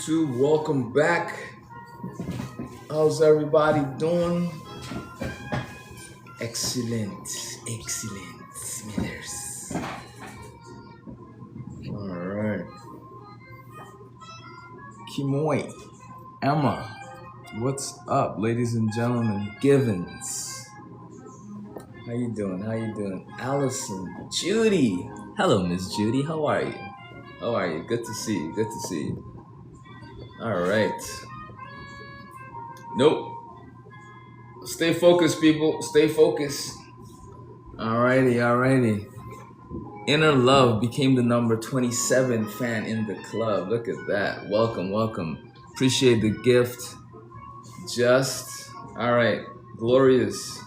Welcome back. How's everybody doing? Excellent, excellent, Smithers. All right, Kimoy, Emma, what's up, ladies and gentlemen? Givens, how you doing? How you doing? Allison, Judy. Hello, Miss Judy. How are you? How are you? Good to see you. Good to see you. All right. Nope. Stay focused, people. Stay focused. Alrighty, alrighty. Inner Love became the number 27 fan in the club. Look at that. Welcome, welcome. Appreciate the gift. Just. Alright. Glorious.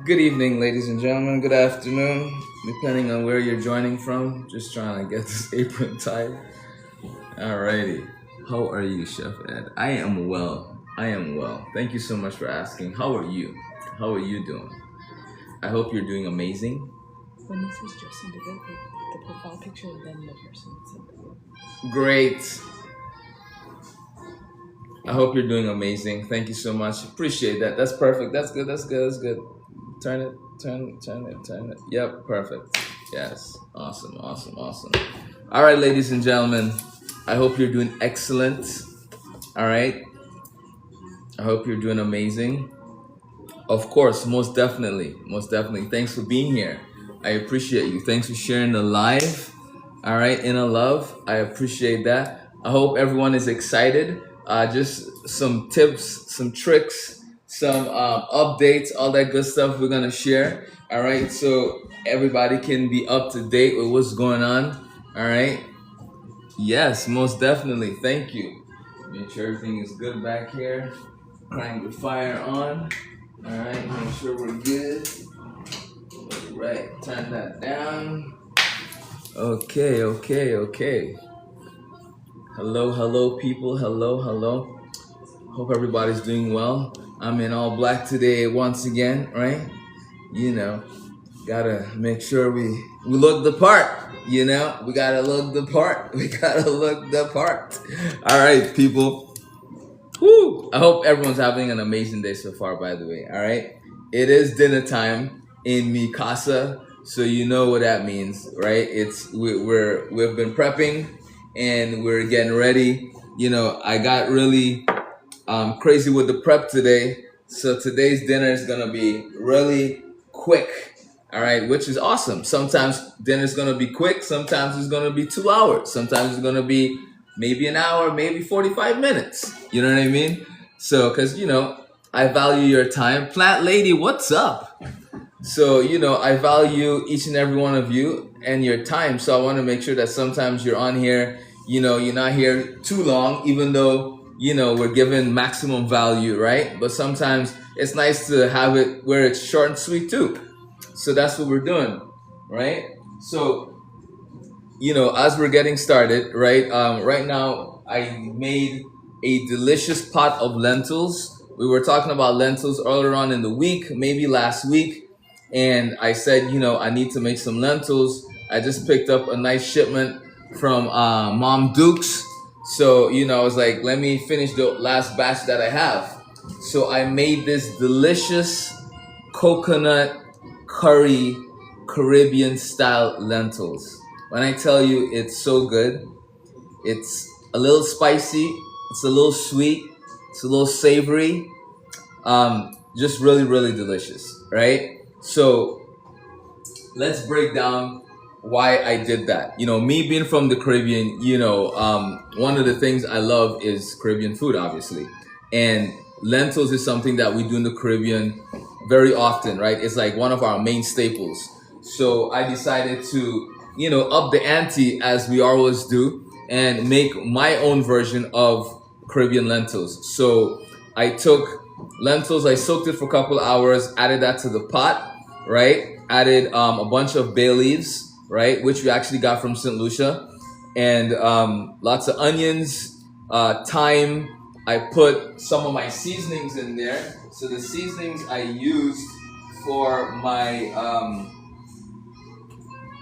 Good evening, ladies and gentlemen. Good afternoon. Depending on where you're joining from. Just trying to get this apron tied. Alrighty. How are you, Chef Ed? I am well. I am well. Thank you so much for asking. How are you? How are you doing? I hope you're doing amazing. When it says Justin Bieber, the profile picture and then the person that's in the Great. I hope you're doing amazing. Thank you so much. Appreciate that. That's perfect. That's good. That's good. That's good. Turn it. Yep, perfect. Yes. Awesome. All right, ladies and gentlemen. I hope you're doing excellent. All right. I hope you're doing amazing. Of course, most definitely. Thanks for being here. I appreciate you. Thanks for sharing the live. All right, Inner Love. I appreciate that. I hope everyone is excited. Just some tips, some tricks, some updates, all that good stuff we're gonna share. All right, so everybody can be up to date with what's going on. All right. Yes, most definitely. Thank you. Make sure everything is good back here. Crank the fire on. All right, make sure we're good. All right, turn that down. Okay. Hello, people. Hello. Hope everybody's doing well. I'm in all black today once again, right? You know, gotta make sure we look the part. You know, we gotta look the part. All right, people. Woo! I hope everyone's having an amazing day so far, by the way. All right. It is dinner time in mi casa, so you know what that means, right? We've been prepping and we're getting ready. You know, I got really crazy with the prep today, so today's dinner is gonna be really quick. All right, which is awesome. Sometimes dinner's gonna be quick. Sometimes it's gonna be 2 hours. Sometimes it's gonna be maybe an hour, maybe 45 minutes. You know what I mean? So, because, you know, I value your time. Plant Lady, what's up? So, you know, I value each and every one of you and your time. So I want to make sure that sometimes you're on here, you know, you're not here too long, even though, you know, we're given maximum value, right? But sometimes it's nice to have it where it's short and sweet too. So that's what we're doing, right? So, you know, as we're getting started, right? Right now, I made a delicious pot of lentils. We were talking about lentils earlier on in the week, maybe last week, and I said, you know, I need to make some lentils. I just picked up a nice shipment from Mom Duke's, so you know, I was like, let me finish the last batch that I have. So I made this delicious coconut curry Caribbean style lentils. When I tell you it's so good, it's a little spicy, it's a little sweet, it's a little savory, just really delicious, right? So let's break down why I did that. You know, me being from the Caribbean, you know, one of the things I love is Caribbean food, obviously. And lentils is something that we do in the Caribbean very often, right? It's like one of our main staples. So I decided to, you know, up the ante as we always do and make my own version of Caribbean lentils. So I took lentils, I soaked it for a couple of hours, added that to the pot, right? Added a bunch of bay leaves, right? Which we actually got from St. Lucia. And lots of onions, thyme. I put some of my seasonings in there. So the seasonings I used for my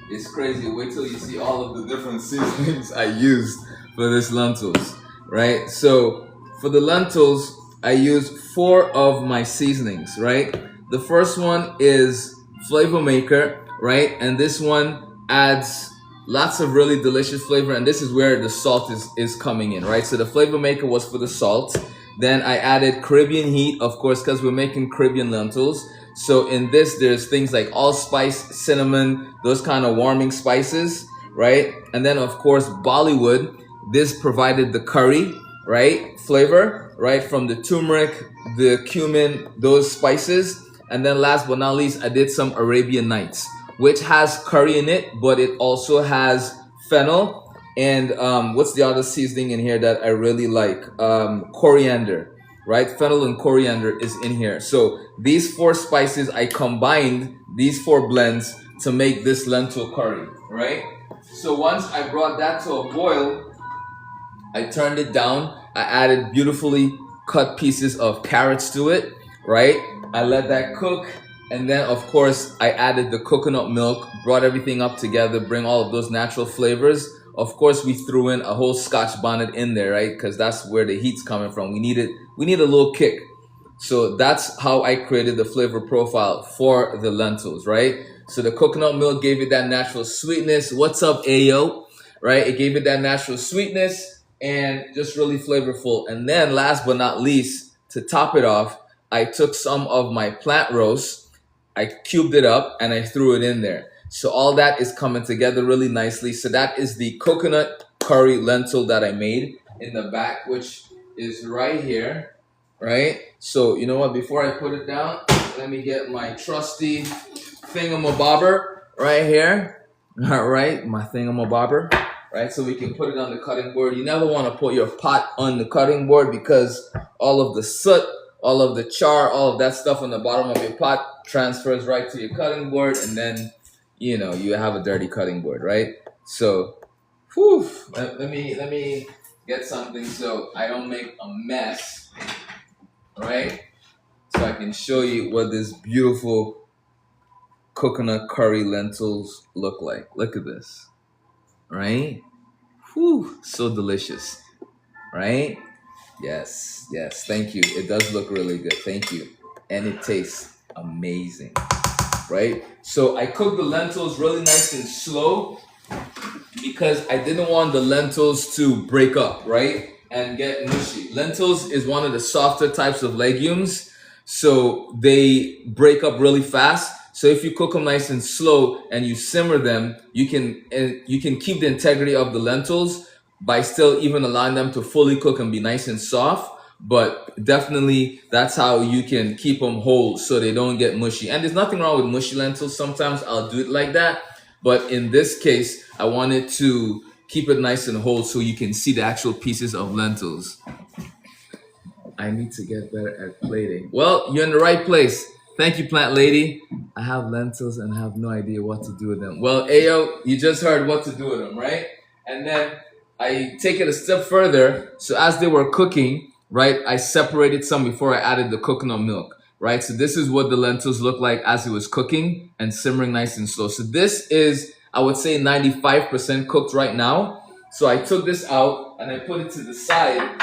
It's crazy. Wait till you see all of the different seasonings I used for this lentils, right? So for the lentils, I use 4 of my seasonings, right? The first one is flavor maker, right? And this one adds lots of really delicious flavor, and this is where the salt is coming in, right? So the flavor maker was for the salt. Then I added Caribbean heat, of course, because we're making Caribbean lentils. So in this, there's things like allspice, cinnamon, those kind of warming spices, right? And then of course Bollywood. This provided the curry, right, flavor, right, from the turmeric, the cumin, those spices. And then last but not least, I did some Arabian Nights, which has curry in it, but it also has fennel and what's the other seasoning in here that I really like? Coriander, right? Fennel and coriander is in here. So these 4 spices, I combined these 4 blends to make this lentil curry, right? So once I brought that to a boil, I turned it down. I added beautifully cut pieces of carrots to it, right? I let that cook. And then, of course, I added the coconut milk, brought everything up together, bring all of those natural flavors. Of course, we threw in a whole Scotch bonnet in there, right? Because that's where the heat's coming from. We need a little kick. So that's how I created the flavor profile for the lentils, right? So the coconut milk gave it that natural sweetness. What's up, Ayo? Right? It gave it that natural sweetness and just really flavorful. And then last but not least, to top it off, I took some of my plant roast, I cubed it up and I threw it in there. So all that is coming together really nicely. So that is the coconut curry lentil that I made in the back, which is right here, right? So you know what, before I put it down, let me get my trusty thingamabobber right here. All right, my thingamabobber, right? So we can put it on the cutting board. You never want to put your pot on the cutting board because all of the soot, all of the char, all of that stuff on the bottom of your pot transfers right to your cutting board, and then you know you have a dirty cutting board, right? So, whew, let me get something so I don't make a mess, right? So I can show you what this beautiful coconut curry lentils look like. Look at this, right? Whew, so delicious, right? Yes, yes, thank you. It does look really good, thank you. And it tastes amazing, right? So I cooked the lentils really nice and slow because I didn't want the lentils to break up, right? And get mushy. Lentils is one of the softer types of legumes, so they break up really fast. So if you cook them nice and slow and you simmer them, you can keep the integrity of the lentils by still even allowing them to fully cook and be nice and soft. But definitely that's how you can keep them whole so they don't get mushy. And there's nothing wrong with mushy lentils. Sometimes I'll do it like that. But in this case, I wanted to keep it nice and whole so you can see the actual pieces of lentils. I need to get better at plating. Well, you're in the right place. Thank you, plant lady. I have lentils and I have no idea what to do with them. Well, Ayo, you just heard what to do with them, right? And then I take it a step further. So as they were cooking, right, I separated some before I added the coconut milk, right? So this is what the lentils look like as it was cooking and simmering nice and slow. So this is, I would say, 95% cooked right now. So I took this out and I put it to the side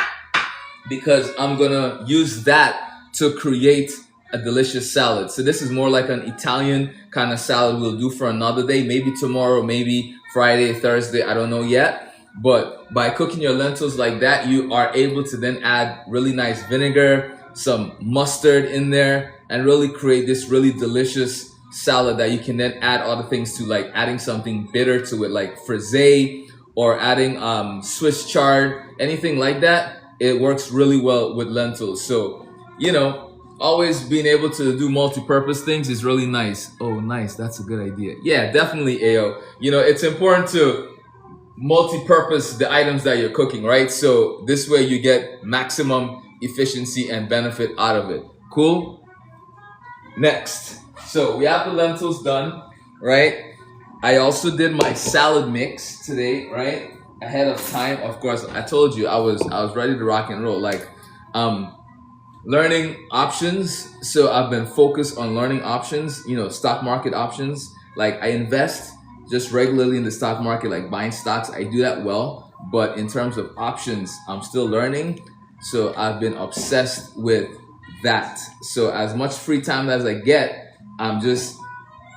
because I'm gonna use that to create a delicious salad. So this is more like an Italian kind of salad we'll do for another day, maybe tomorrow, maybe Friday, Thursday, I don't know yet. But by cooking your lentils like that, you are able to then add really nice vinegar, some mustard in there, and really create this really delicious salad that you can then add other things to, like adding something bitter to it, like frisee, or adding Swiss chard, anything like that. It works really well with lentils. So, you know, always being able to do multi-purpose things is really nice. Oh, nice. That's a good idea. Yeah, definitely, Ayo. You know, it's important to multi-purpose the items that you're cooking, right? So this way you get maximum efficiency and benefit out of it. Cool? Next. So we have the lentils done, right? I also did my salad mix today, right? Ahead of time. Of course, I told you I was ready to rock and roll. Like learning options. So I've been focused on learning options, you know, stock market options. Like I invest just regularly in the stock market, like buying stocks, I do that well. But in terms of options, I'm still learning. So I've been obsessed with that. So as much free time as I get, I'm just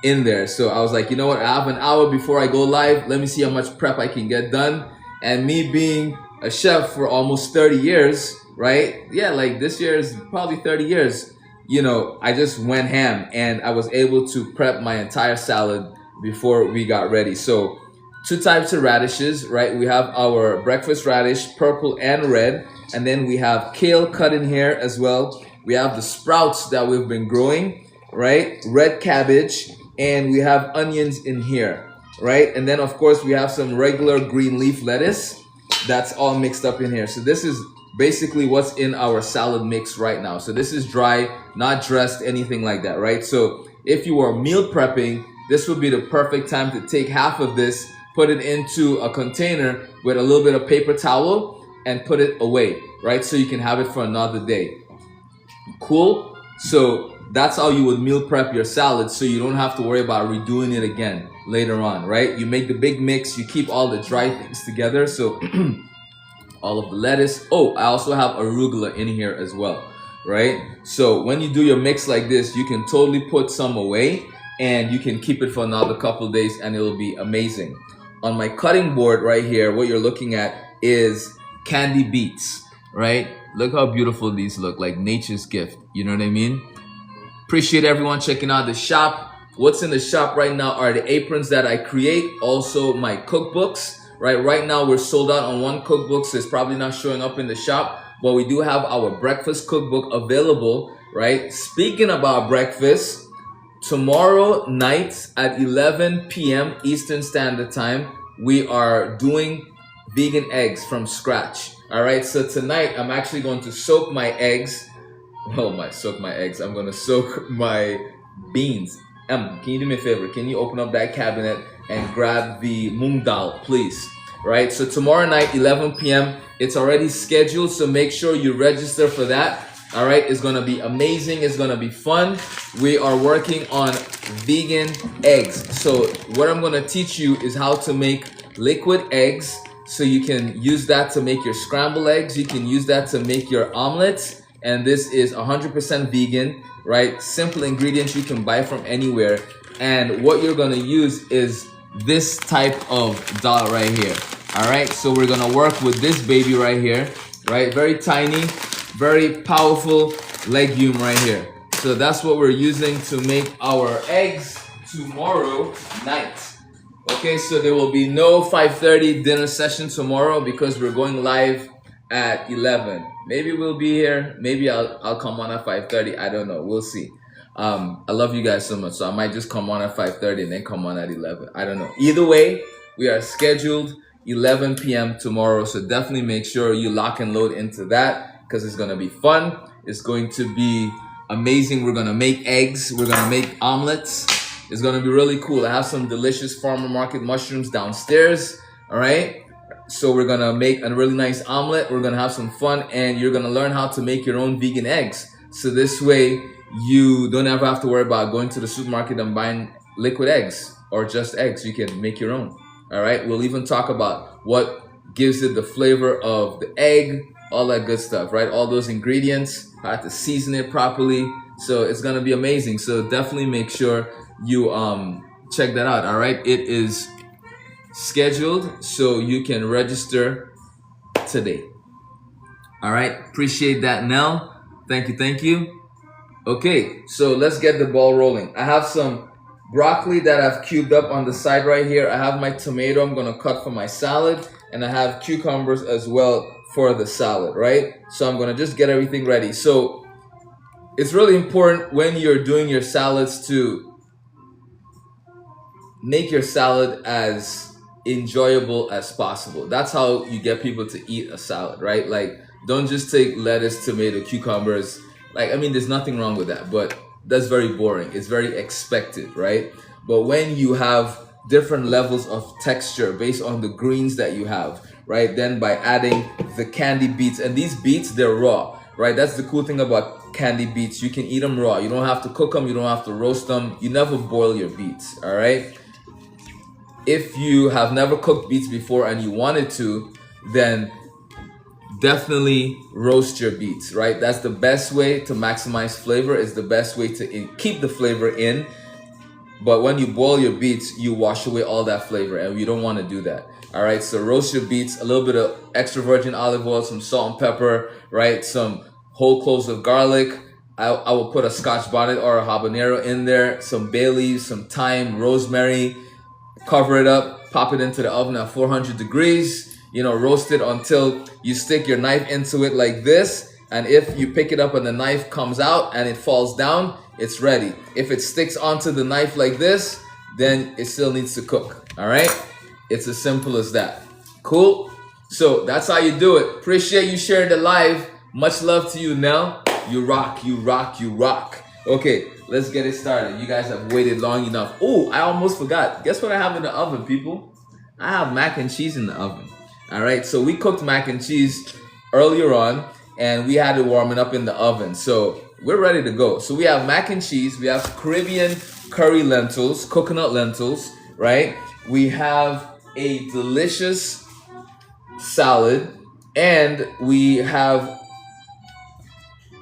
in there. So I was like, you know what? I have an hour before I go live. Let me see how much prep I can get done. And me being a chef for almost 30 years, right? Yeah, like this year is probably 30 years. You know, I just went ham and I was able to prep my entire salad before we got ready. So two types of radishes, right? We have our breakfast radish, purple and red. And then we have kale cut in here as well. We have the sprouts that we've been growing, right? Red cabbage, and we have onions in here, right? And then of course we have some regular green leaf lettuce that's all mixed up in here. So this is basically what's in our salad mix right now. So this is dry, not dressed, anything like that, right? So if you are meal prepping, this would be the perfect time to take half of this, put it into a container with a little bit of paper towel and put it away, right? So you can have it for another day. Cool? So that's how you would meal prep your salad, so you don't have to worry about redoing it again later on, right? You make the big mix, you keep all the dry things together. So all of the lettuce. Oh, I also have arugula in here as well, right? So when you do your mix like this, you can totally put some away and you can keep it for another couple days and it'll be amazing. On my cutting board right here, what you're looking at is candy beets, right? Look how beautiful these look, like nature's gift. You know what I mean? Appreciate everyone checking out the shop. What's in the shop right now are the aprons that I create, also my cookbooks, right? Right now we're sold out on one cookbook, so it's probably not showing up in the shop, but we do have our breakfast cookbook available, right? Speaking about breakfast, tomorrow night at 11 p.m. Eastern Standard Time, we are doing vegan eggs from scratch. All right, so tonight I'm actually going to soak my eggs. Soak my eggs. I'm going to soak my beans. Can you do me a favor? Can you open up that cabinet and grab the mung dal, please? Right, so tomorrow night, 11 p.m. It's already scheduled, so make sure you register for that. All right, it's gonna be amazing. It's gonna be fun. We are working on vegan eggs. So what I'm gonna teach you is how to make liquid eggs. So you can use that to make your scrambled eggs. You can use that to make your omelets. And this is 100% vegan, right? Simple ingredients you can buy from anywhere. And what you're gonna use is this type of dal right here. All right, so we're gonna work with this baby right here, right? Very tiny, very powerful legume right here. So that's what we're using to make our eggs tomorrow night. Okay, so there will be no 5:30 dinner session tomorrow because we're going live at 11. Maybe we'll be here. Maybe I'll come on at 5:30. I don't know. We'll see. I love you guys so much, so I might just come on at 5:30 and then come on at 11. I don't know. Either way, we are scheduled 11 p.m. tomorrow, so definitely make sure you lock and load into that because it's gonna be fun. It's going to be amazing. We're gonna make eggs. We're gonna make omelets. It's gonna be really cool. I have some delicious farmer market mushrooms downstairs. All right. So we're gonna make a really nice omelet. We're gonna have some fun, and you're gonna learn how to make your own vegan eggs. So this way, you don't ever have to worry about going to the supermarket and buying liquid eggs or just eggs. You can make your own. All right. We'll even talk about what gives it the flavor of the egg, all that good stuff, right? All those ingredients, how to season it properly. So it's gonna be amazing. So definitely make sure you check that out. All right. It is scheduled, so you can register today. All right. Appreciate that, Nell. Thank you. Thank you. Okay, so let's get the ball rolling. I have some broccoli that I've cubed up on the side right here. I have my tomato I'm gonna cut for my salad, and I have cucumbers as well for the salad, right? So I'm gonna just get everything ready. So it's really important when you're doing your salads to make your salad as enjoyable as possible. That's how you get people to eat a salad, right? Like, don't just take lettuce, tomato, cucumbers. Like, I mean, there's nothing wrong with that, but that's very boring. It's very expected, right? But when you have different levels of texture based on the greens that you have, right? Then by adding the candy beets, and these beets, they're raw, right? That's the cool thing about candy beets. You can eat them raw. You don't have to cook them. You don't have to roast them. You never boil your beets, all right? if you have never cooked beets before and you wanted to, then definitely roast your beets, right? That's the best way to maximize flavor. Is the best way to keep the flavor in. But when you boil your beets, you wash away all that flavor, and you don't want to do that. All right, so roast your beets, a little bit of extra virgin olive oil, some salt and pepper, right? Some whole cloves of garlic. I will put a Scotch bonnet or a habanero in there, some bay leaves, some thyme, rosemary. Cover it up, pop it into the oven at 400 degrees, roast it until you stick your knife into it like this. And if you pick it up and the knife comes out and it falls down, it's ready. If it sticks onto the knife like this, then it still needs to cook. All right? It's as simple as that. Cool? So that's how you do it. Appreciate you sharing the live. Much love to you, Nell. You rock, you rock, you rock. Okay, let's get it started. You guys have waited long enough. Oh, I almost forgot. Guess what I have in the oven, people? I have mac and cheese in the oven. All right, so we cooked mac and cheese earlier on, and we had it warming up in the oven. So we're ready to go. So we have mac and cheese. We have Caribbean curry lentils, coconut lentils, right? We have a delicious salad, and we have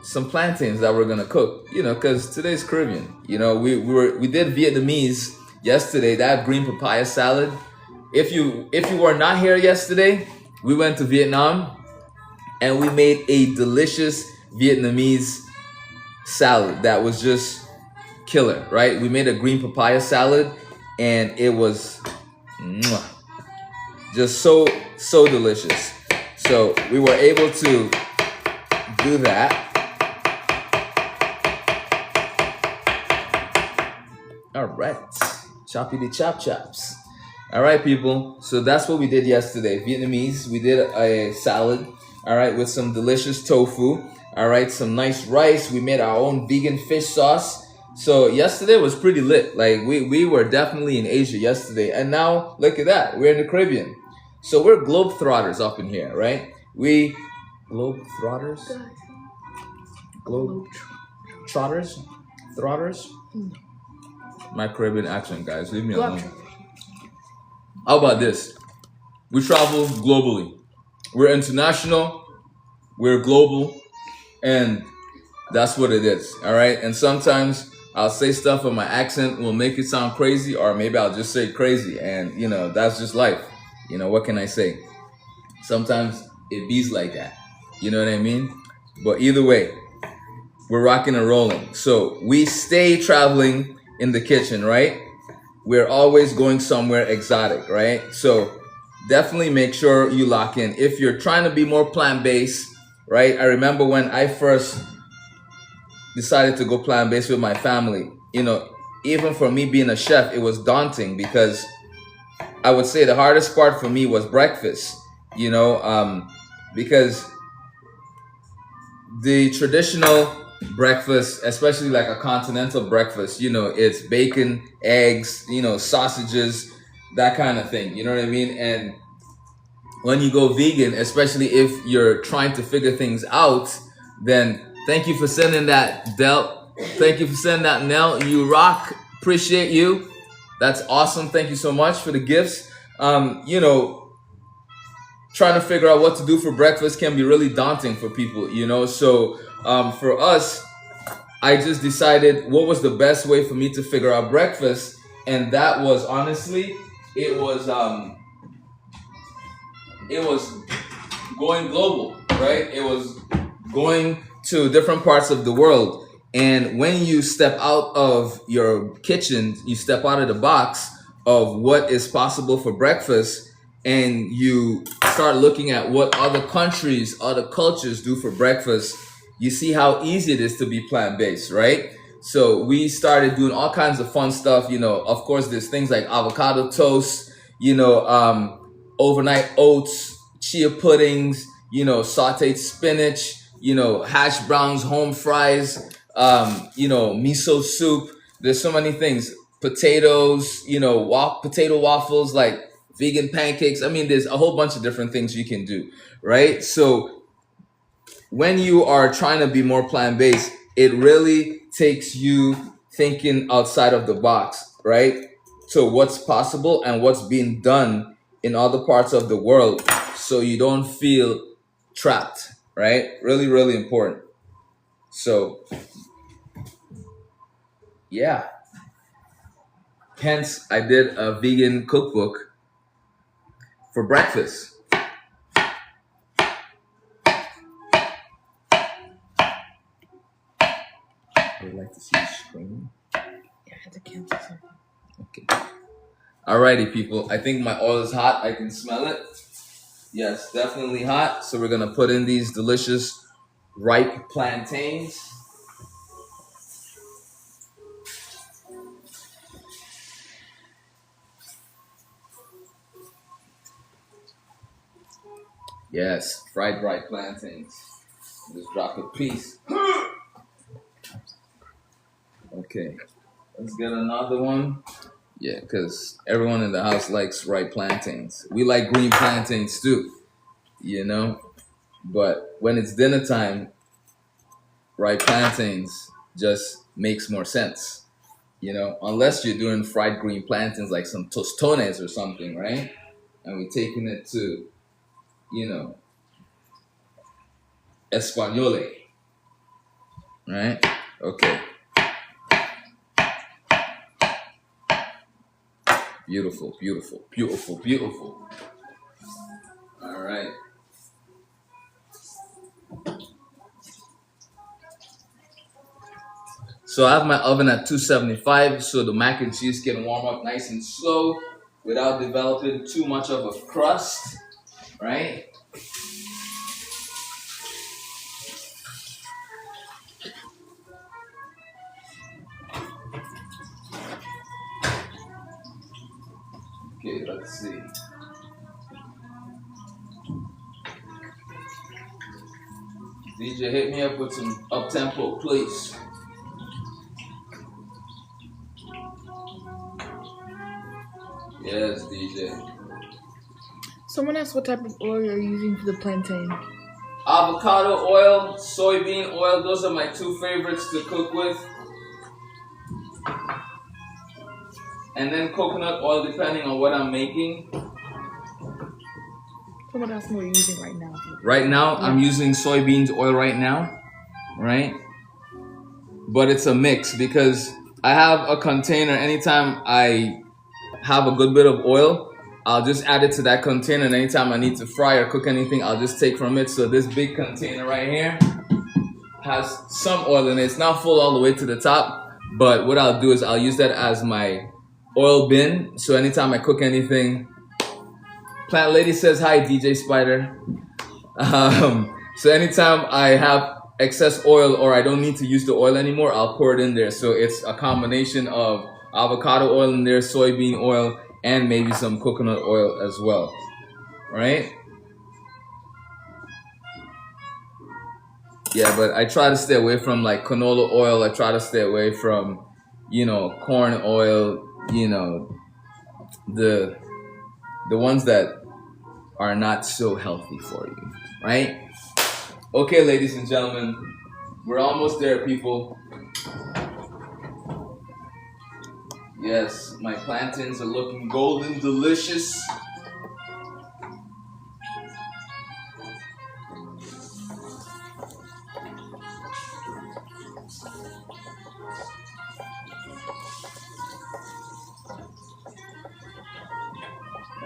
some plantains that we're gonna cook, because today's Caribbean. We did Vietnamese yesterday. That green papaya salad. If you were not here yesterday, we went to Vietnam and we made a delicious Vietnamese salad that was just killer, right? We made a green papaya salad and it was just so delicious. So we were able to do that. All right, choppy chop chops. All right, people. So that's what we did yesterday. Vietnamese. We did a salad. All right, with some delicious tofu. All right, some nice rice. We made our own vegan fish sauce. So yesterday was pretty lit. Like we were definitely in Asia yesterday, and now look at that. We're in the Caribbean. So we're globetrotters up in here, right? We globetrotters. Globetrotters. Trotters. My Caribbean accent, guys. Leave me alone. How about this? We travel globally. We're international. We're global. And that's what it is. All right. And sometimes I'll say stuff and my accent will make it sound crazy, or maybe I'll just say crazy. And, that's just life. What can I say? Sometimes it bees like that. You know what I mean? But either way, we're rocking and rolling. So we stay traveling in the kitchen, right? We're always going somewhere exotic, right? So definitely make sure you lock in. If you're trying to be more plant-based, right? I remember when I first decided to go plant-based with my family, even for me being a chef, it was daunting because I would say the hardest part for me was breakfast, because the traditional breakfast, especially like a continental breakfast, it's bacon, eggs, sausages, that kind of thing. You know what I mean? And when you go vegan, especially if you're trying to figure things out, then thank you for sending that, Del. Thank you for sending that, Nell. You rock. Appreciate you. That's awesome. Thank you so much for the gifts. Trying to figure out what to do for breakfast can be really daunting for people, So for us, I just decided what was the best way for me to figure out breakfast, and that was honestly, it was going global, right? It was going to different parts of the world. And when you step out of your kitchen, you step out of the box of what is possible for breakfast, and you start looking at what other countries, other cultures do for breakfast, you see how easy it is to be plant-based, right? So we started doing all kinds of fun stuff. Of course, there's things like avocado toast, overnight oats, chia puddings, sauteed spinach, hash browns, home fries, miso soup. There's so many things. Potatoes, potato waffles, like vegan pancakes. I mean, there's a whole bunch of different things you can do, right? So when you are trying to be more plant-based, it really takes you thinking outside of the box, right? to what's possible and what's being done in other parts of the world, so you don't feel trapped, right? Really, really important. So yeah, hence I did a vegan cookbook for breakfast. I would like to see you scream. Yeah, I had to cancel something. Okay. Alrighty, people. I think my oil is hot. I can smell it. Yes, definitely hot. So we're gonna put in these delicious ripe plantains. Yes, fried ripe plantains. Just drop a piece. Okay, let's get another one. Yeah, because everyone in the house likes ripe plantains. We like green plantains too, you know? But when it's dinner time, ripe plantains just makes more sense, you know? Unless you're doing fried green plantains like some tostones or something, right? And we're taking it to, you know, espagnole, right? Okay. Beautiful, beautiful, beautiful, beautiful. All right. So I have my oven at 275, so the mac and cheese can warm up nice and slow without developing too much of a crust, right? Okay, let's see. DJ, hit me up with some up-tempo, please. Yes, DJ. Someone asked what type of oil you're using for the plantain. Avocado oil, soybean oil, those are my two favorites to cook with. And then coconut oil, depending on what I'm making. Someone asked me what you're using right now. Right now, I'm using soybeans oil right now, right? But it's a mix because I have a container. Anytime I have a good bit of oil, I'll just add it to that container. And anytime I need to fry or cook anything, I'll just take from it. So this big container right here has some oil in it. It's not full all the way to the top, but what I'll do is I'll use that as my oil bin. So anytime I cook anything, Plant Lady says hi, DJ Spider. So anytime I have excess oil or I don't need to use the oil anymore, I'll pour it in there. So it's a combination of avocado oil in there, soybean oil, and maybe some coconut oil as well, right? Yeah, but I try to stay away from like canola oil. I try to stay away from, you know, corn oil, you know, the ones that are not so healthy for you, right? Okay, ladies and gentlemen, we're almost there, people. Yes, my plantains are looking golden delicious.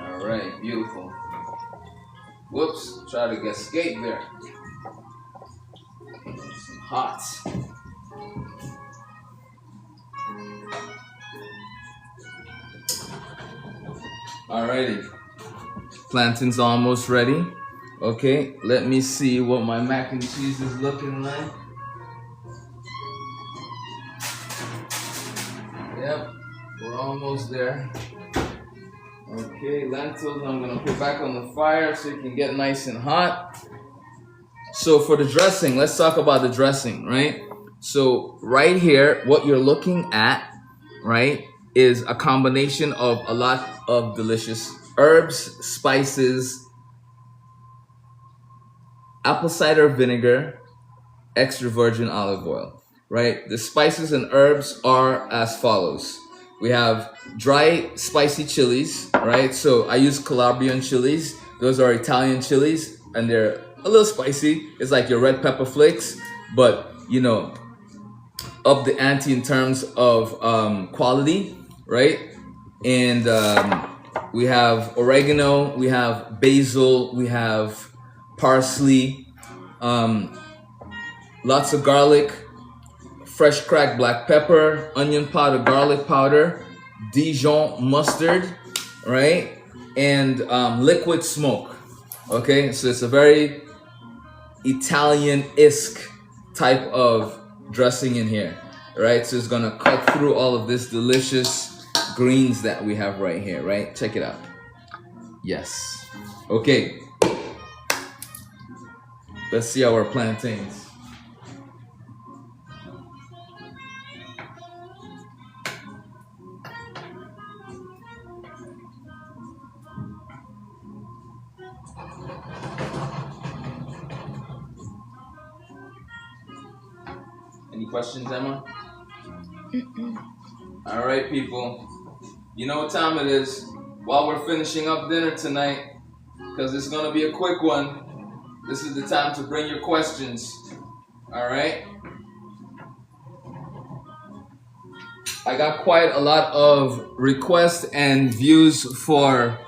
All right, beautiful. Whoops, try to escape there. Hot. Alrighty, plantain's almost ready. Okay, let me see what my mac and cheese is looking like. Yep, we're almost there. Okay, lentils I'm gonna put back on the fire so it can get nice and hot. So for the dressing, let's talk about the dressing, right? So right here, what you're looking at, right, is a combination of a lot of delicious herbs, spices, apple cider vinegar, extra virgin olive oil, right? The spices and herbs are as follows. We have dry spicy chilies, right? So I use Calabrian chilies. Those are Italian chilies, and they're a little spicy. It's like your red pepper flakes, but up the ante in terms of quality, right? And we have oregano, we have basil, we have parsley, um, lots of garlic, fresh cracked black pepper, onion powder, garlic powder, Dijon mustard, right? And liquid smoke. Okay, so it's a very Italian-esque type of dressing in here, right? So it's gonna cut through all of this delicious greens that we have right here, right? Check it out. Yes. Okay. Let's see our plantains. Any questions, Emma? All right, people. You know what time it is. While we're finishing up dinner tonight, because it's going to be a quick one, this is the time to bring your questions. All right? I got quite a lot of requests and views for...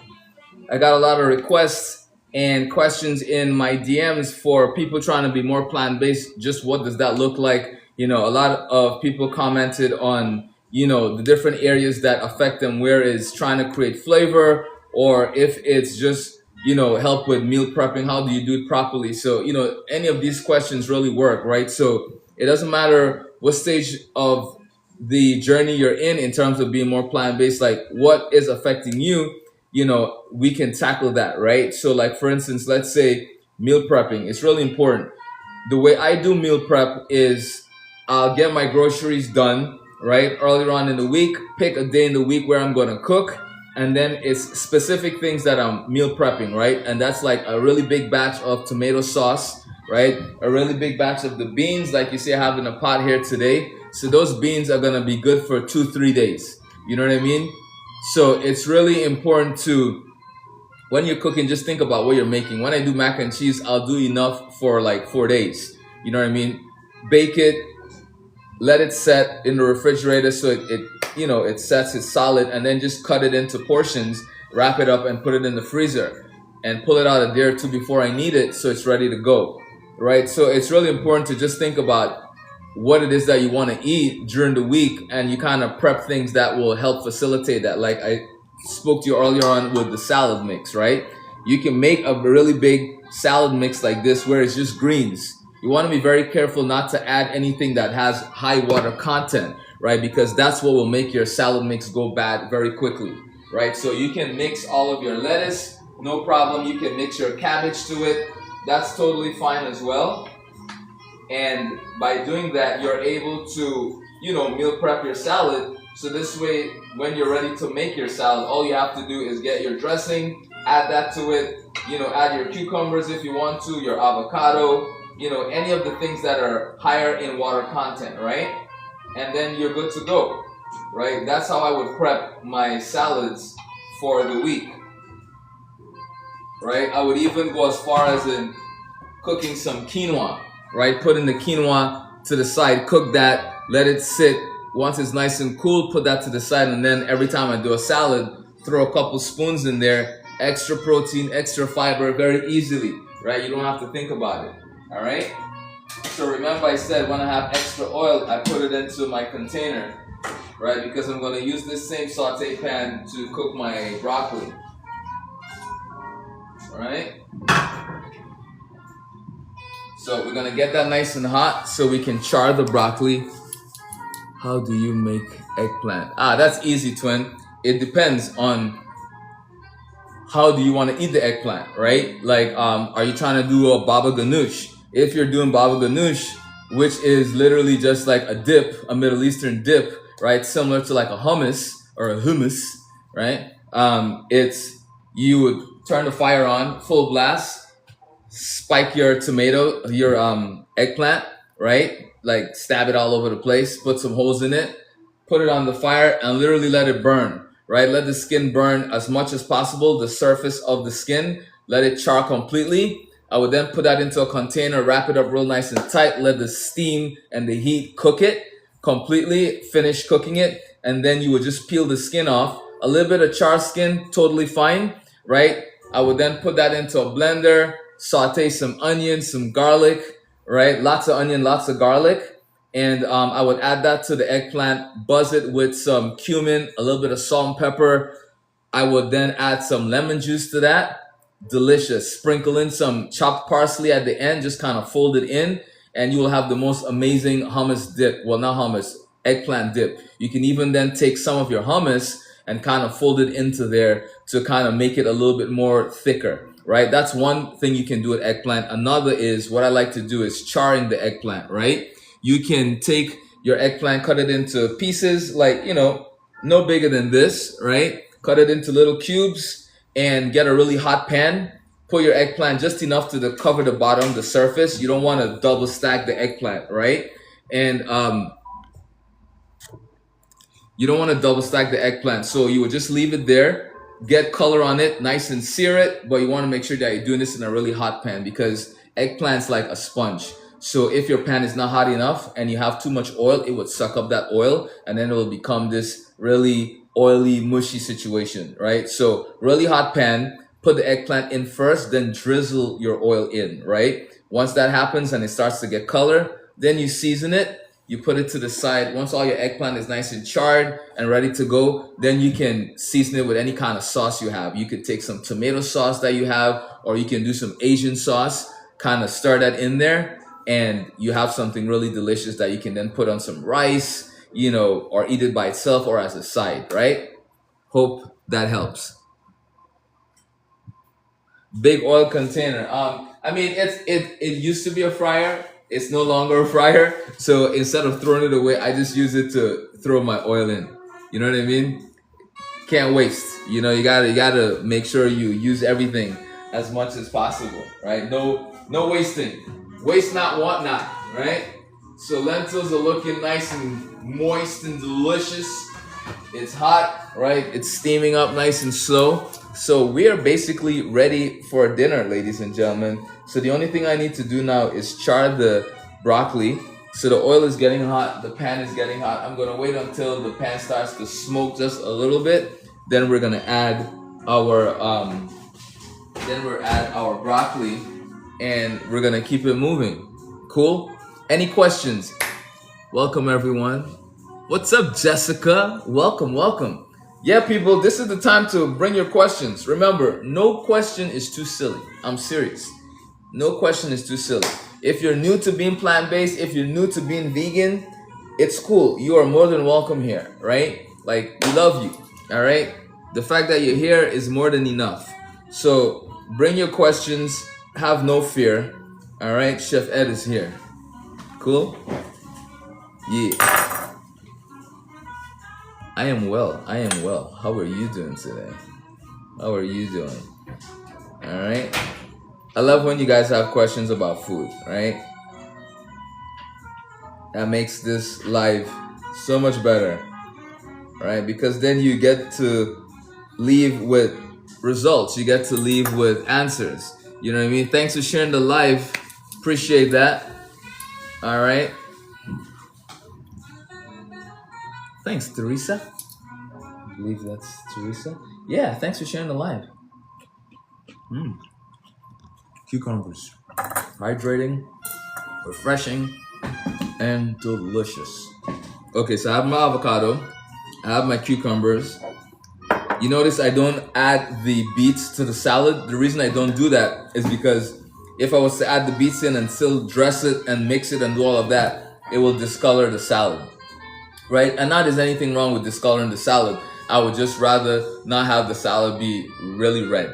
I got a lot of requests and questions in my DMs for people trying to be more plant-based. Just what does that look like? A lot of people commented on, the different areas that affect them, where it's trying to create flavor, or if it's just, help with meal prepping, how do you do it properly? So, any of these questions really work, right? So it doesn't matter what stage of the journey you're in terms of being more plant-based, like what is affecting you, we can tackle that, right? So like, for instance, let's say meal prepping. It's really important. The way I do meal prep is I'll get my groceries done, right? Earlier on in the week, pick a day in the week where I'm going to cook. And then it's specific things that I'm meal prepping, right? And that's like a really big batch of tomato sauce, right? A really big batch of the beans, like you see I have in a pot here today. So those beans are going to be good for 2-3 days. You know what I mean? So it's really important to, when you're cooking, just think about what you're making. When I do mac and cheese, I'll do enough for like 4 days. You know what I mean? Bake it, let it set in the refrigerator so it sets, it's solid, and then just cut it into portions, wrap it up, and put it in the freezer, and pull it out a day or two before I need it so it's ready to go, right? So it's really important to just think about what it is that you want to eat during the week, and you kind of prep things that will help facilitate that. Like I spoke to you earlier on with the salad mix, right? You can make a really big salad mix like this where it's just greens. You want to be very careful not to add anything that has high water content, right? Because that's what will make your salad mix go bad very quickly, right? So you can mix all of your lettuce, no problem. You can mix your cabbage to it. That's totally fine as well. And by doing that, you're able to, meal prep your salad. So this way, when you're ready to make your salad, all you have to do is get your dressing, add that to it, add your cucumbers if you want to, your avocado, any of the things that are higher in water content, right? And then you're good to go, right? That's how I would prep my salads for the week, right? I would even go as far as in cooking some quinoa, right? Putting the quinoa to the side, cook that, let it sit. Once it's nice and cool, put that to the side, and then every time I do a salad, throw a couple spoons in there, extra protein, extra fiber, very easily, right? You don't have to think about it, all right? So remember I said when I have extra oil, I put it into my container, right? Because I'm gonna use this same saute pan to cook my broccoli, all right? So we're gonna get that nice and hot so we can char the broccoli. How do you make eggplant? That's easy, twin. It depends on how do you want to eat the eggplant, right? Like, are you trying to do a baba ganoush? If you're doing baba ganoush, which is literally just like a dip, a Middle Eastern dip, right? Similar to like a hummus or a hummus, right? You would turn the fire on, full blast, spike your tomato, your eggplant, right? Like stab it all over the place, put some holes in it, put it on the fire, and literally let it burn, right? Let the skin burn as much as possible, the surface of the skin, let it char completely. I would then put that into a container, wrap it up real nice and tight, let the steam and the heat cook it completely, finish cooking it, and then you would just peel the skin off. A little bit of char skin, totally fine, right? I would then put that into a blender, saute some onion, some garlic, right? Lots of onion, lots of garlic. And I would add that to the eggplant, buzz it with some cumin, a little bit of salt and pepper. I would then add some lemon juice to that. Delicious. Sprinkle in some chopped parsley at the end, just kind of fold it in, and you will have the most amazing hummus dip. Well, not hummus, eggplant dip. You can even then take some of your hummus and kind of fold it into there to kind of make it a little bit more thicker, right? That's one thing you can do with eggplant. Another is what I like to do is charring the eggplant, right? You can take your eggplant, cut it into pieces like, no bigger than this, right? Cut it into little cubes and get a really hot pan. Put your eggplant just enough to cover the bottom, the surface. You don't want to double stack the eggplant, right? And you don't want to double stack the eggplant. So you would just leave it there, get color on it, nice and sear it. But you want to make sure that you're doing this in a really hot pan because eggplant's like a sponge. So if your pan is not hot enough and you have too much oil, it would suck up that oil and then it will become this really oily, mushy situation, right? So really hot pan, put the eggplant in first, then drizzle your oil in, right? Once that happens and it starts to get color, then you season it. You put it to the side. Once all your eggplant is nice and charred and ready to go, then you can season it with any kind of sauce you have. You could take some tomato sauce that you have, or you can do some Asian sauce, kind of stir that in there, and you have something really delicious that you can then put on some rice, or eat it by itself or as a side, right? Hope that helps. Big oil container. It used to be a fryer. It's no longer a fryer. So instead of throwing it away, I just use it to throw my oil in. You know what I mean? Can't waste. You gotta make sure you use everything as much as possible, right? No wasting. Waste not, want not, right? So lentils are looking nice and moist and delicious. It's hot, right? It's steaming up nice and slow. So we are basically ready for dinner, ladies and gentlemen. So the only thing I need to do now is char the broccoli. So the oil is getting hot, the pan is getting hot. I'm gonna wait until the pan starts to smoke just a little bit. Then we're gonna add our broccoli, and we're gonna keep it moving. Cool? Any questions? Welcome everyone. What's up, Jessica? Welcome. Yeah, people, this is the time to bring your questions. Remember, no question is too silly. I'm serious. No question is too silly. If you're new to being plant-based, if you're new to being vegan, it's cool. You are more than welcome here, right? Like, we love you, all right? The fact that you're here is more than enough. So bring your questions. Have no fear, all right? Chef Ed is here. Cool? Yeah. I am well. How are you doing today? How are you doing? All right. I love when you guys have questions about food, right? That makes this live so much better, right? Because then you get to leave with results. You get to leave with answers. You know what I mean? Thanks for sharing the live. Appreciate that. All right. Thanks, Teresa. I believe that's Teresa. Yeah, thanks for sharing the live. Cucumbers. Hydrating, refreshing, and delicious. Okay, so I have my avocado. I have my cucumbers. You notice I don't add the beets to the salad. The reason I don't do that is because if I was to add the beets in and still dress it and mix it and do all of that, it will discolor the salad. Right? And not there's anything wrong with discoloring the salad. I would just rather not have the salad be really red,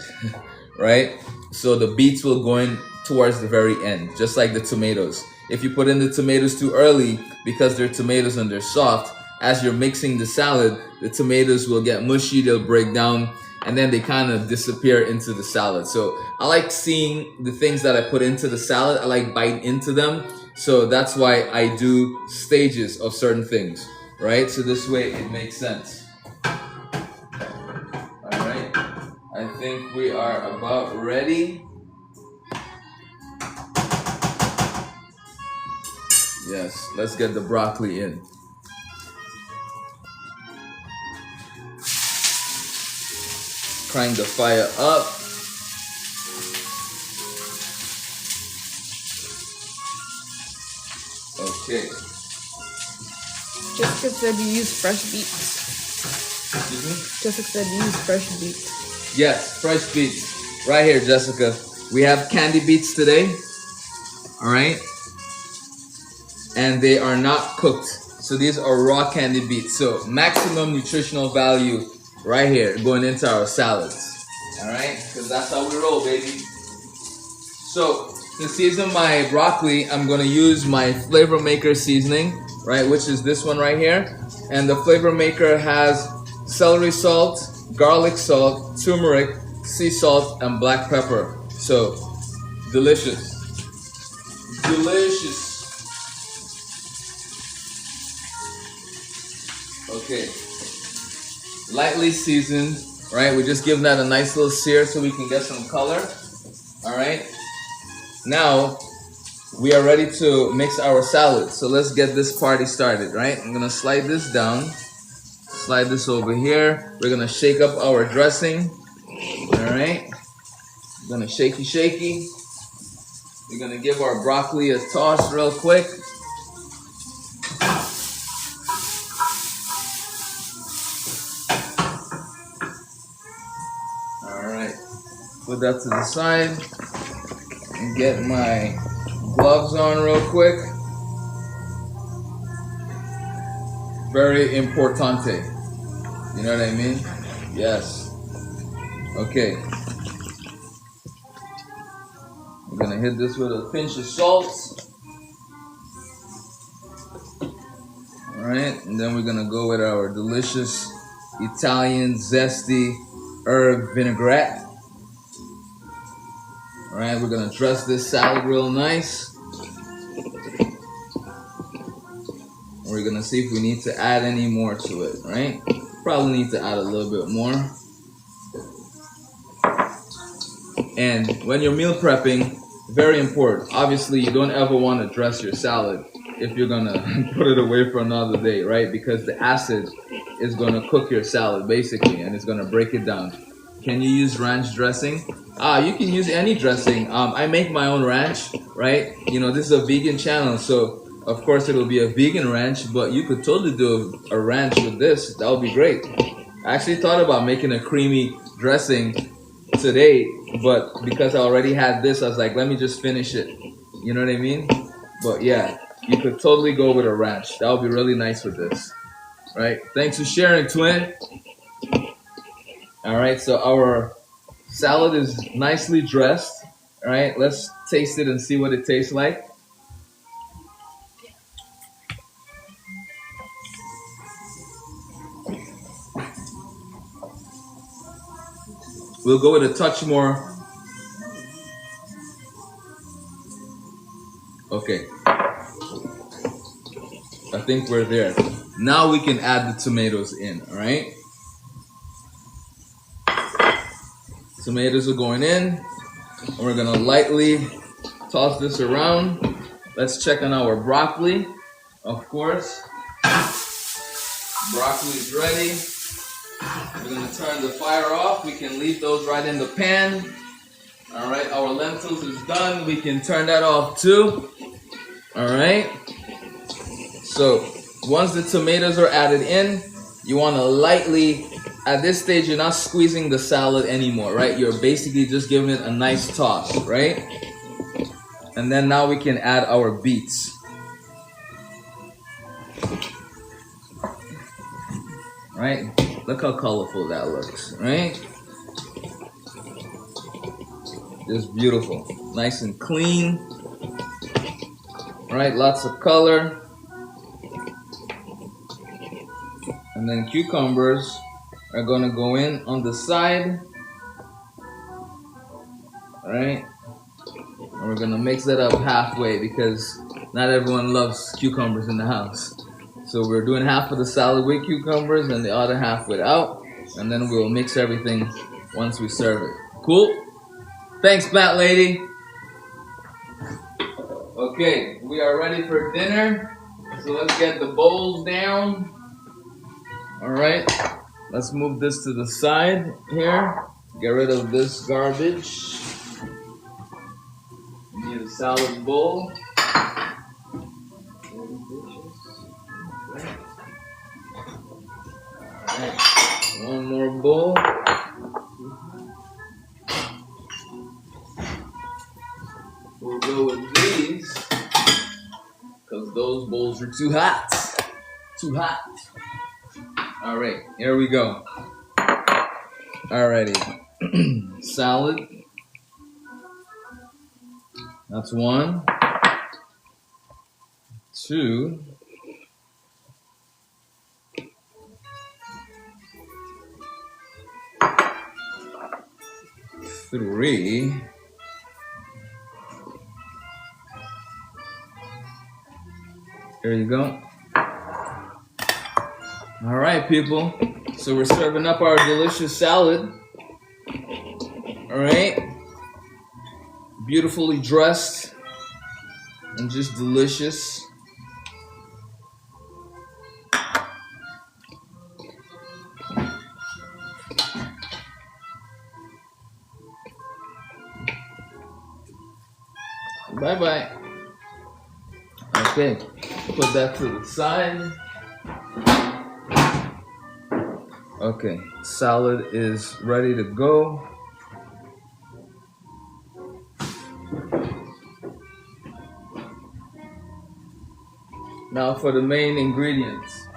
right? So the beets will go in towards the very end, just like the tomatoes. If you put in the tomatoes too early, because they're tomatoes and they're soft, as you're mixing the salad, the tomatoes will get mushy, they'll break down, and then they kind of disappear into the salad. So I like seeing the things that I put into the salad. I like biting into them. So that's why I do stages of certain things. right? So this way it makes sense. All right, I think we are about ready. Yes, let's get the broccoli in. Crank the fire up. Okay. Jessica said you use fresh beets. Excuse me? Jessica said you use fresh beets. Yes, fresh beets. Right here, Jessica. We have candy beets today. All right. And they are not cooked. So these are raw candy beets. So maximum nutritional value right here going into our salads. All right, because that's how we roll, baby. So to season my broccoli, I'm gonna use my flavor maker seasoning, right, which is this one right here. And the flavor maker has celery salt, garlic salt, turmeric, sea salt, and black pepper. So delicious, delicious. Okay, lightly seasoned, right? We're just giving that a nice little sear so we can get some color. All right, now we are ready to mix our salad. So let's get this party started, right? I'm gonna slide this down, slide this over here. We're gonna shake up our dressing. All right, we're gonna shaky. We're gonna give our broccoli a toss real quick. Put that to the side and get my gloves on real quick. Very importante. You know what I mean? Yes. Okay. We're gonna hit this with a pinch of salt. Alright, and then we're gonna go with our delicious Italian zesty herb vinaigrette. All right, we're gonna dress this salad real nice. We're gonna see if we need to add any more to it, right? Probably need to add a little bit more. And when you're meal prepping, very important. Obviously, you don't ever want to dress your salad if you're gonna put it away for another day, right? Because the acid is gonna cook your salad basically, and it's gonna break it down. Can you use ranch dressing? You can use any dressing. I make my own ranch, right? You know, this is a vegan channel, so of course it'll be a vegan ranch, but you could totally do a ranch with this. That would be great. I actually thought about making a creamy dressing today, but because I already had this, I was like, let me just finish it. You know what I mean? But yeah, you could totally go with a ranch. That would be really nice with this, right? Thanks for sharing, twin. All right, so our salad is nicely dressed. All right, let's taste it and see what it tastes like. We'll go with a touch more. Okay, I think we're there. Now we can add the tomatoes in, all right? Tomatoes are going in, and we're gonna lightly toss this around. Let's check on our broccoli, of course. Broccoli is ready. We're gonna turn the fire off. We can leave those right in the pan. All right, our lentils is done. We can turn that off too. All right. So once the tomatoes are added in, you wanna lightly, at this stage, you're not squeezing the salad anymore, right? You're basically just giving it a nice toss, right? And then now we can add our beets. Right? Look how colorful that looks, right? Just beautiful. Nice and clean. Right? Lots of color. And then cucumbers are gonna go in on the side. Alright? And we're gonna mix that up halfway because not everyone loves cucumbers in the house. So we're doing half of the salad with cucumbers and the other half without. And then we'll mix everything once we serve it. Cool? Thanks, Plant Lady. Okay, we are ready for dinner. So let's get the bowls down. All right, let's move this to the side here. Get rid of this garbage. We need a salad bowl. Alright, one more bowl. We'll go with these because those bowls are too hot. Too hot. Alright, here we go. Alrighty. Salad. That's 1. 2. 3. There you go. All right, people. So we're serving up our delicious salad. All right. Beautifully dressed and just delicious. Bye-bye. Okay, put that to the side. Okay, salad is ready to go. Now for the main ingredients.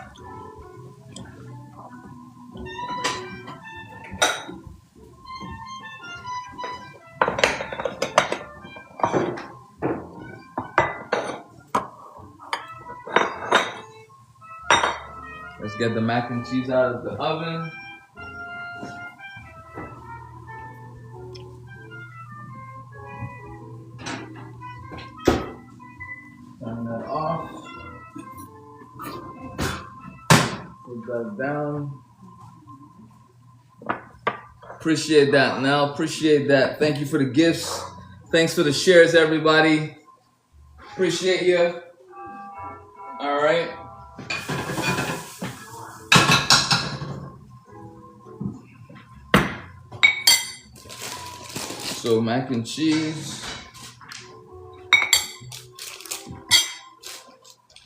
Let's get the mac and cheese out of the oven. Turn that off. Put that down. Appreciate that, Nell. Appreciate that. Thank you for the gifts. Thanks for the shares, everybody. Appreciate you. All right. So mac and cheese,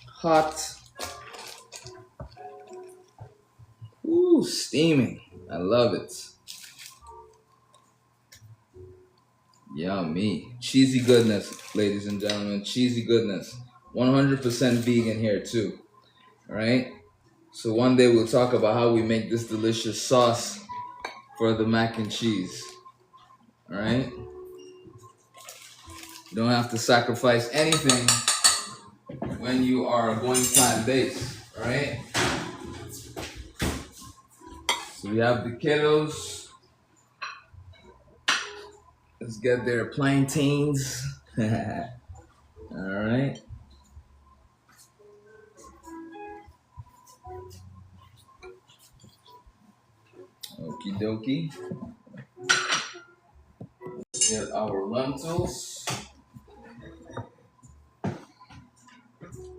hot, ooh, steaming. I love it. Yummy, cheesy goodness, ladies and gentlemen, cheesy goodness. 100% vegan here too. All right. So one day we'll talk about how we make this delicious sauce for the mac and cheese. All right. You don't have to sacrifice anything when you are going plant-based, all right? So we have the kiddos. Let's get their plantains. All right. Okie dokie. Let's get our lentils.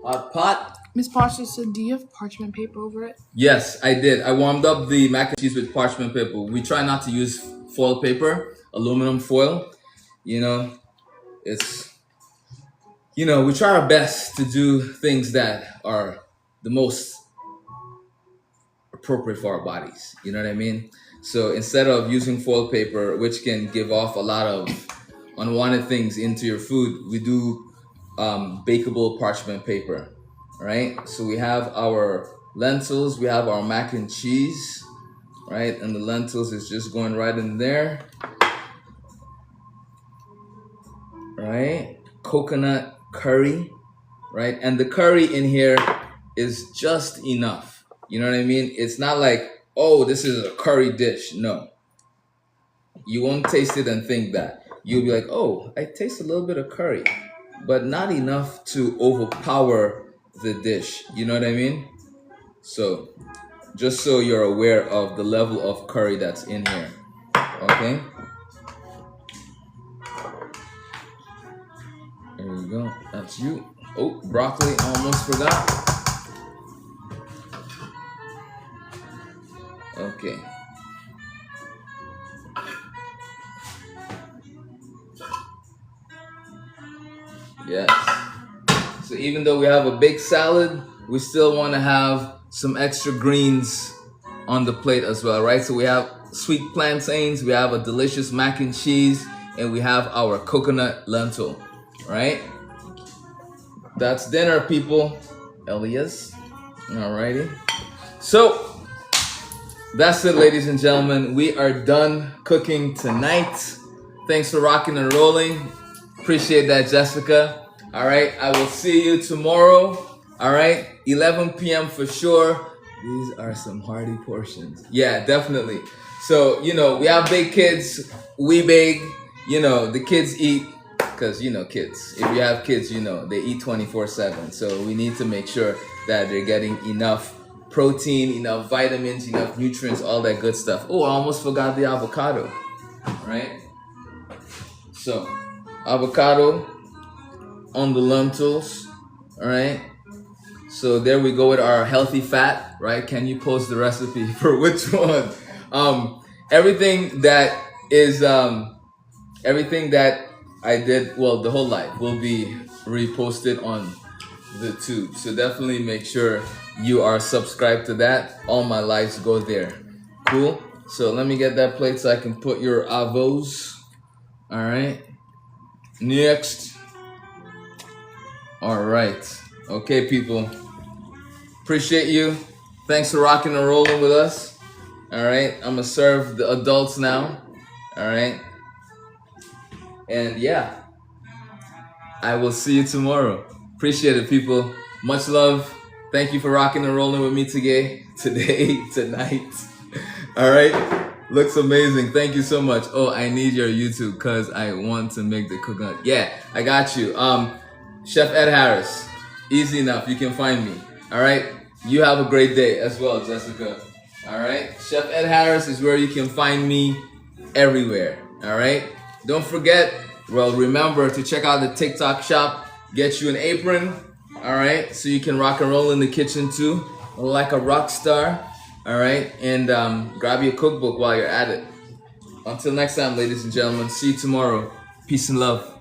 Hot pot. Miss Pasha said, do you have parchment paper over it? Yes, I did. I warmed up the mac and cheese with parchment paper. We try not to use foil paper, aluminum foil. You know, we try our best to do things that are the most appropriate for our bodies. You know what I mean? So instead of using foil paper, which can give off a lot of unwanted things into your food, we do bakeable parchment paper. Right? So we have our lentils, we have our mac and cheese, right? And the lentils is just going right in there. Right? Coconut curry, right? And the curry in here is just enough. You know what I mean? It's not like, oh, this is a curry dish. No. You won't taste it and think that. You'll be like, oh, I taste a little bit of curry, but not enough to overpower the dish. You know what I mean? So just so you're aware of the level of curry that's in here. Okay. There you go. That's you. Oh, broccoli. Almost forgot. Okay. Yes. So even though we have a big salad, we still want to have some extra greens on the plate as well, right? So we have sweet plantains, we have a delicious mac and cheese, and we have our coconut lentil, right? That's dinner, people. Elias. Alrighty. So that's it, ladies and gentlemen. We are done cooking tonight. Thanks for rocking and rolling. Appreciate that, Jessica. All right, I will see you tomorrow. All right, 11 p.m. for sure. These are some hearty portions. Yeah, definitely. So, you know, we have big kids. We big. You know, the kids eat, because, you know, kids. If you have kids, you know, they eat 24/7. So we need to make sure that they're getting enough protein, enough vitamins, enough nutrients, all that good stuff. Oh, I almost forgot the avocado, right? So, avocado on the lentils, all right? So there we go with our healthy fat, right? Can you post the recipe for which one? Everything that is, everything that I did, well, the whole life will be reposted on the tube. So definitely make sure you are subscribed to that. All my lives go there. Cool. So let me get that plate so I can put your avos. All right. Next. All right. Okay, people. Appreciate you. Thanks for rocking and rolling with us. All right. I'm gonna serve the adults now. All right. And yeah, I will see you tomorrow. Appreciate it, people. Much love. Thank you for rocking and rolling with me tonight. All right. Looks amazing. Thank you so much. Oh, I need your YouTube because I want to make the coconut. Yeah, I got you. Chef Ed Harris. Easy enough. You can find me. All right. You have a great day as well, Jessica. All right. Chef Ed Harris is where you can find me everywhere. All right. Don't forget, well, remember to check out the TikTok shop. Get you an apron. All right. So you can rock and roll in the kitchen too, like a rock star. All right. And grab your cookbook while you're at it. Until next time, ladies and gentlemen. See you tomorrow. Peace and love.